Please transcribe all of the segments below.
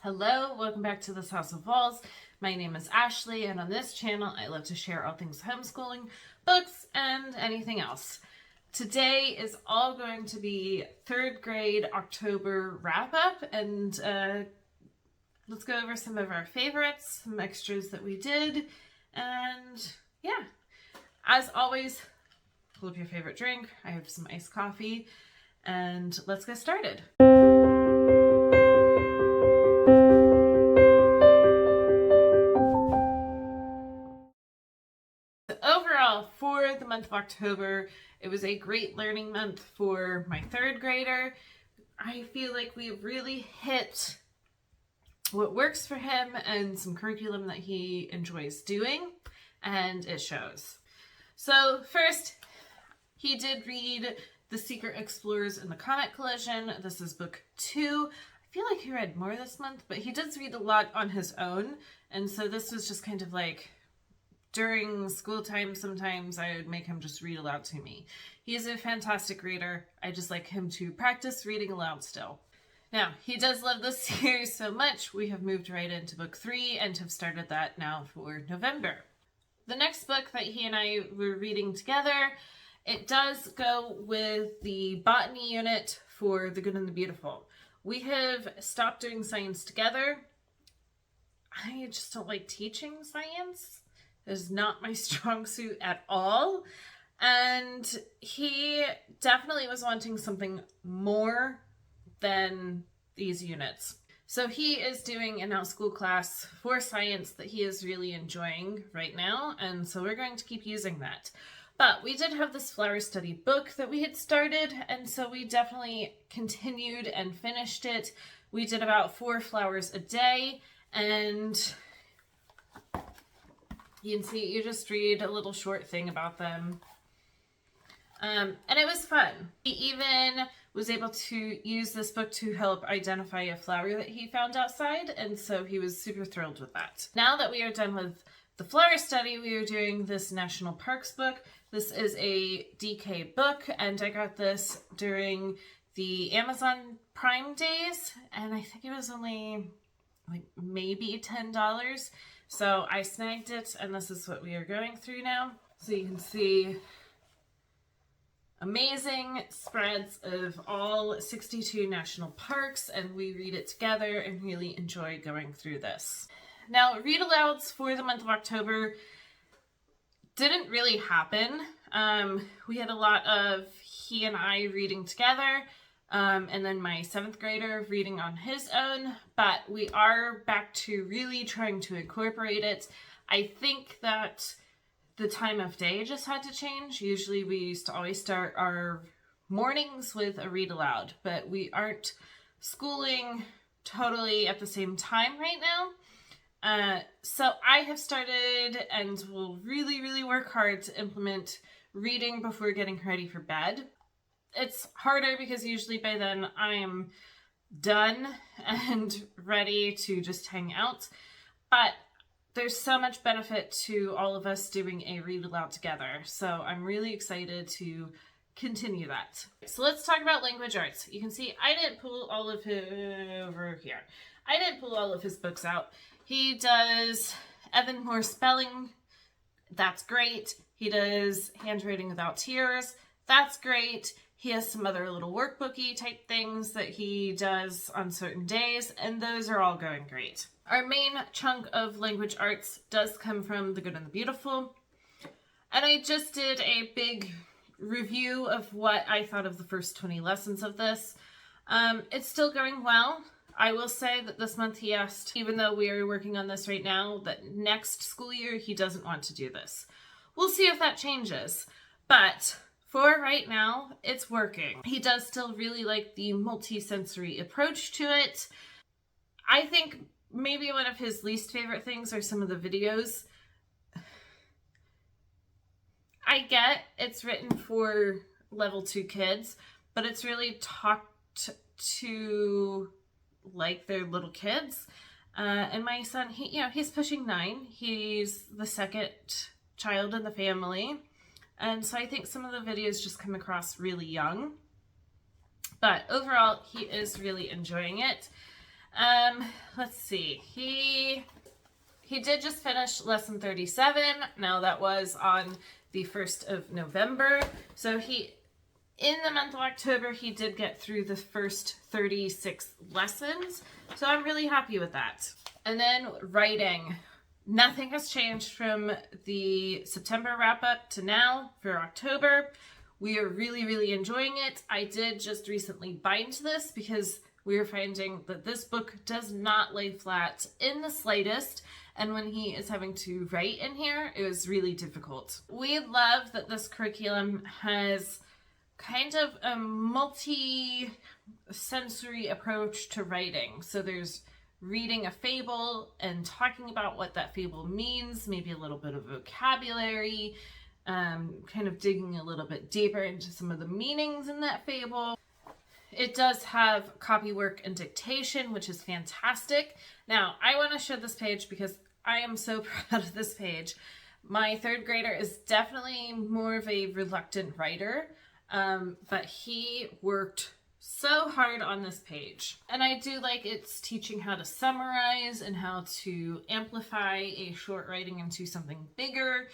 Hello, welcome back to this House of Walls. My name is Ashley, and on this channel I love to share all things homeschooling, books, and anything else. Today is all going to be third grade October wrap-up, and let's go over some of our favorites, some extras that we did, and yeah. As always, pull up your favorite drink. I have some iced coffee, and let's get started. Overall, for the month of October, it was a great learning month for my third grader. I feel like we really hit what works for him and some curriculum that he enjoys doing, and it shows. So first, he did read The Secret Explorers in the Comet Collision. This is book 2. I feel like he read more this month, but he does read a lot on his own, and so this was just kind of like during school time, sometimes I would make him just read aloud to me. He is a fantastic reader. I just like him to practice reading aloud still. Now, he does love this series so much, we have moved right into book 3 and have started that now for November. The next book that he and I were reading together, it does go with the botany unit for The Good and the Beautiful. We have stopped doing science together. I just don't like teaching science. It is not my strong suit at all. And he definitely was wanting something more than these units. So he is doing an out-school class for science that he is really enjoying right now. And so we're going to keep using that. But we did have this flower study book that we had started. And so we definitely continued and finished it. We did about 4 flowers a day. And you can see, you just read a little short thing about them. And it was fun. He even was able to use this book to help identify a flower that he found outside, and so he was super thrilled with that. Now that we are done with the flower study, we are doing this National Parks book. This is a DK book, and I got this during the Amazon Prime days, and I think it was only like maybe $10. So I snagged it, and this is what we are going through now. So you can see amazing spreads of all 62 national parks, and we read it together and really enjoy going through this. Now, read alouds for the month of October didn't really happen. We had a lot of he and I reading together, and then my 7th grader reading on his own, but we are back to really trying to incorporate it. I think that the time of day just had to change. Usually we used to always start our mornings with a read aloud, but we aren't schooling totally at the same time right now. So I have started and will really work hard to implement reading before getting ready for bed. It's harder because usually by then I am done and ready to just hang out. But there's so much benefit to all of us doing a read aloud together. So I'm really excited to continue that. So let's talk about language arts. You can see I didn't pull all of his over here. I didn't pull all of his books out. He does Evan Moore spelling. That's great. He does Handwriting Without Tears. That's great. He has some other little workbooky type things that he does on certain days, and those are all going great. Our main chunk of language arts does come from The Good and the Beautiful, and I just did a big review of what I thought of the first 20 lessons of this. It's still going well. I will say that this month he asked, even though we are working on this right now, that next school year he doesn't want to do this. We'll see if that changes, but for right now, it's working. He does still really like the multi-sensory approach to it. I think maybe one of his least favorite things are some of the videos. I get it's written for level 2 kids, but it's really talked to like they're little kids. And my son, he's pushing 9. He's the 2nd child in the family. And so I think some of the videos just come across really young. But overall, he is really enjoying it. Let's see. He did just finish lesson 37. Now that was on the 1st of November. So in the month of October, he did get through the first 36 lessons. So I'm really happy with that. And then writing. Nothing has changed from the September wrap up to now for October. We are really, really enjoying it. I did just recently bind this because we are finding that this book does not lay flat in the slightest. And when he is having to write in here, it was really difficult. We love that this curriculum has kind of a multi-sensory approach to writing. So there's reading a fable and talking about what that fable means, maybe a little bit of vocabulary, kind of digging a little bit deeper into some of the meanings in that fable. It does have copy work and dictation, which is fantastic. Now, I want to show this page because I am so proud of this page. My third grader is definitely more of a reluctant writer, but he worked so hard on this page. And I do like it's teaching how to summarize and how to amplify a short writing into something bigger.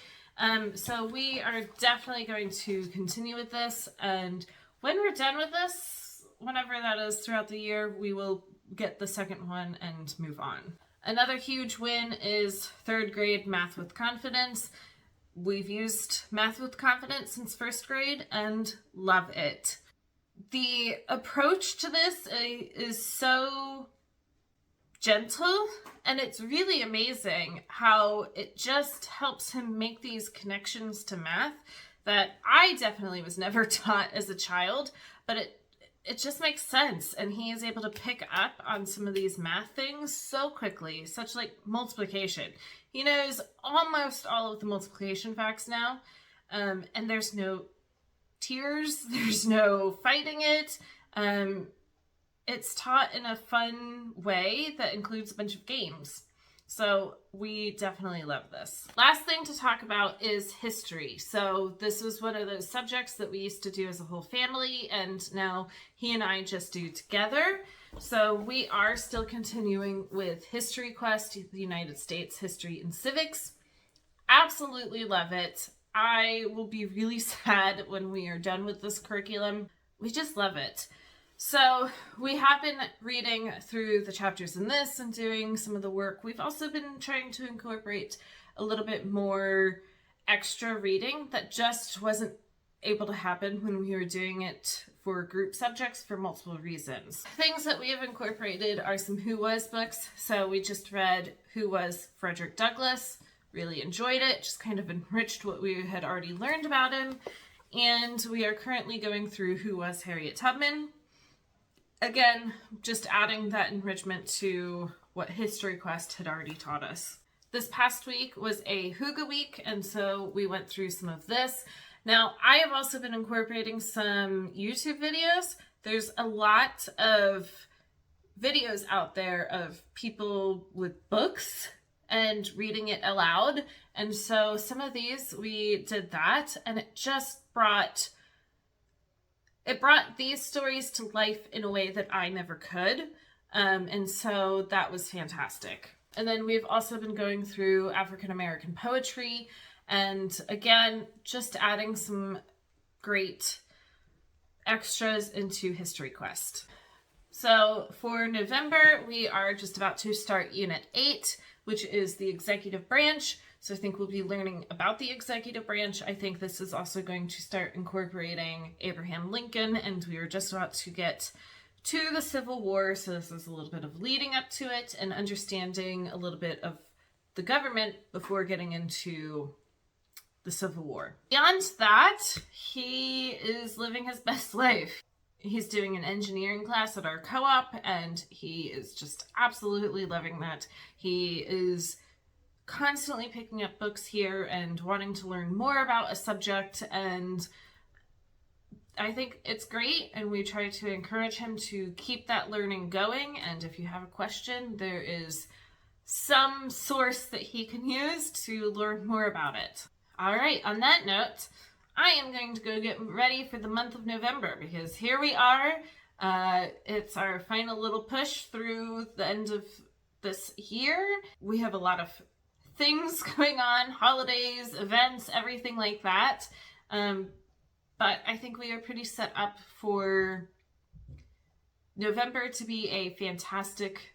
So we are definitely going to continue with this. And when we're done with this, whenever that is throughout the year, we will get the second one and move on. Another huge win is third grade Math with Confidence. We've used Math with Confidence since first grade and love it. The approach to this is so gentle, and it's really amazing how it just helps him make these connections to math that I definitely was never taught as a child, but it just makes sense, and he is able to pick up on some of these math things so quickly, such like multiplication. He knows almost all of the multiplication facts now, and there's no tears, there's no fighting it. It's taught in a fun way that includes a bunch of games. So we definitely love this. Last thing to talk about is history. So this was one of those subjects that we used to do as a whole family, and now he and I just do together. So we are still continuing with History Quest, the United States History and Civics. Absolutely love it. I will be really sad when we are done with this curriculum. We just love it. So we have been reading through the chapters in this and doing some of the work. We've also been trying to incorporate a little bit more extra reading that just wasn't able to happen when we were doing it for group subjects for multiple reasons. Things that we have incorporated are some Who Was books. So we just read Who Was Frederick Douglass. Really enjoyed it, just kind of enriched what we had already learned about him. And we are currently going through Who Was Harriet Tubman. Again, just adding that enrichment to what History Quest had already taught us. This past week was a Hygge week, and so we went through some of this. Now, I have also been incorporating some YouTube videos. There's a lot of videos out there of people with books and reading it aloud. And so some of these, we did that, and it just brought these stories to life in a way that I never could. And so that was fantastic. And then we've also been going through African American poetry, and again, just adding some great extras into History Quest. So for November, we are just about to start Unit 8, which is the executive branch. So I think we'll be learning about the executive branch. I think this is also going to start incorporating Abraham Lincoln, and we are just about to get to the Civil War. So this is a little bit of leading up to it and understanding a little bit of the government before getting into the Civil War. Beyond that, he is living his best life. He's doing an engineering class at our co-op, and he is just absolutely loving that. He is constantly picking up books here and wanting to learn more about a subject, and I think it's great, and we try to encourage him to keep that learning going. And if you have a question, there is some source that he can use to learn more about it. All right, on that note, I am going to go get ready for the month of November, because here we are. It's our final little push through the end of this year. We have a lot of things going on, holidays, events, everything like that. But I think we are pretty set up for November to be a fantastic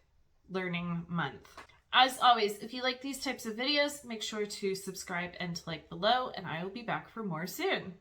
learning month. As always, if you like these types of videos, make sure to subscribe and like below, and I will be back for more soon.